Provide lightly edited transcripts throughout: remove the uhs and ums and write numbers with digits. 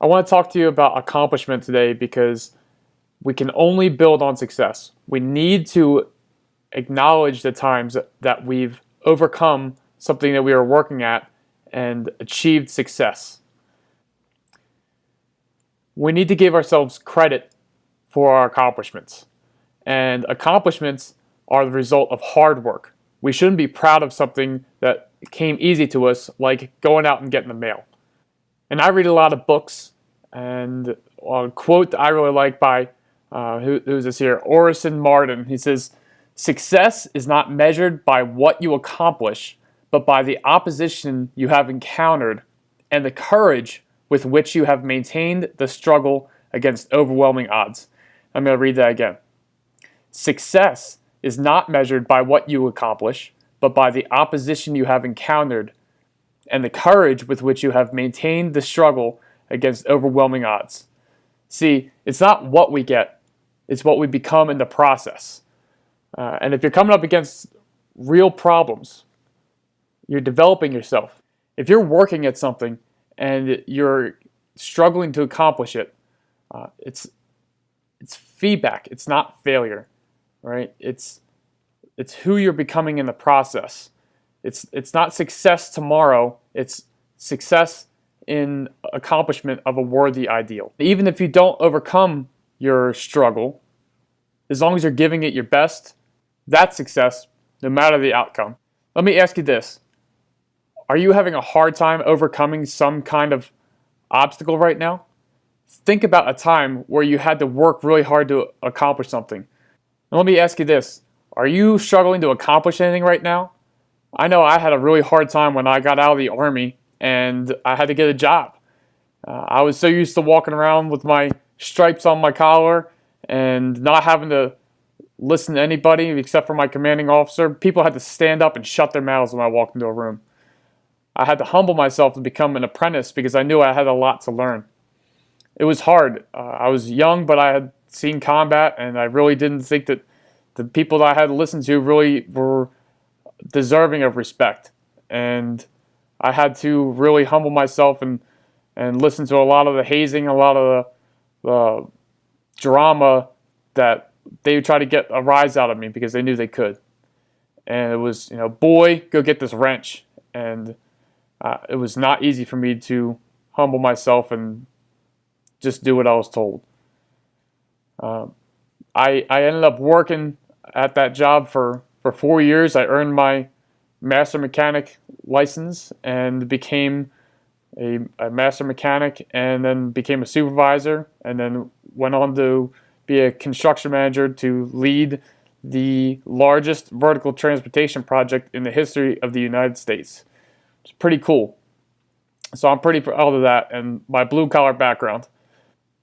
I want to talk to you about accomplishment today because we can only build on success. We need to acknowledge the times that we've overcome something that we were working at and achieved success. We need to give ourselves credit for our accomplishments. And accomplishments are the result of hard work. We shouldn't be proud of something that came easy to us, like going out and getting the mail. And I read a lot of books, and a quote that I really like by who's this here, Orison Martin. He says, "Success is not measured by what you accomplish, but by the opposition you have encountered and the courage with which you have maintained the struggle against overwhelming odds." I'm going to read that again. Success is not measured by what you accomplish, but by the opposition you have encountered and the courage with which you have maintained the struggle against overwhelming odds. See, it's not what we get, it's what we become in the process. And if you're coming up against real problems, you're developing yourself. If you're working at something and you're struggling to accomplish it, it's feedback. It's not failure, right? It's who you're becoming in the process. It's not success tomorrow. It's success in accomplishment of a worthy ideal. Even if you don't overcome your struggle, as long as you're giving it your best, that's success, no matter the outcome. Let me ask you this. Are you having a hard time overcoming some kind of obstacle right now? Think about a time where you had to work really hard to accomplish something. And let me ask you this. Are you struggling to accomplish anything right now? I know I had a really hard time when I got out of the Army and I had to get a job. I was so used to walking around with my stripes on my collar and not having to listen to anybody except for my commanding officer. People had to stand up and shut their mouths when I walked into a room. I had to humble myself to become an apprentice because I knew I had a lot to learn. It was hard. I was young, but I had seen combat, and I really didn't think that the people that I had to listen to really were deserving of respect. And I had to really humble myself and listen to a lot of the hazing, a lot of the drama that they would try to get a rise out of me because they knew they could. And it was, boy, go get this wrench. And it was not easy for me to humble myself and just do what I was told. I ended up working at that job for 4 years. I earned my master mechanic license and became a master mechanic, and then became a supervisor, and then went on to be a construction manager to lead the largest vertical transportation project in the history of the United States. It's pretty cool. So I'm pretty proud of that and my blue-collar background.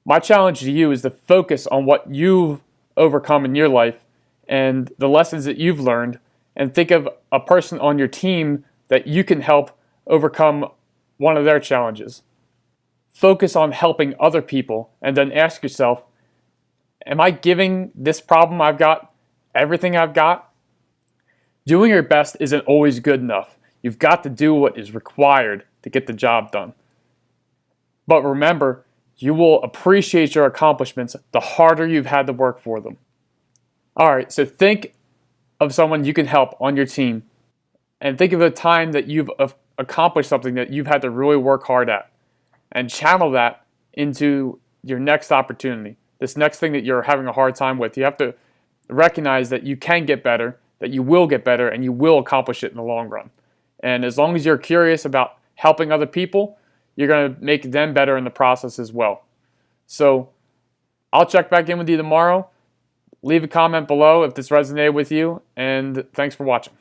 My challenge to you is to focus on what you've overcome in your life and the lessons that you've learned, and think of a person on your team that you can help overcome one of their challenges. Focus on helping other people, and then ask yourself, am I giving this problem I've got everything I've got? Doing your best isn't always good enough. You've got to do what is required to get the job done. But remember, you will appreciate your accomplishments the harder you've had to work for them. All right, so think of someone you can help on your team, and think of a time that you've accomplished something that you've had to really work hard at, and channel that into your next opportunity, this next thing that you're having a hard time with. You have to recognize that you can get better, that you will get better, and you will accomplish it in the long run. And as long as you're curious about helping other people, you're going to make them better in the process as well. So I'll check back in with you tomorrow. Leave a comment below if this resonated with you, and thanks for watching.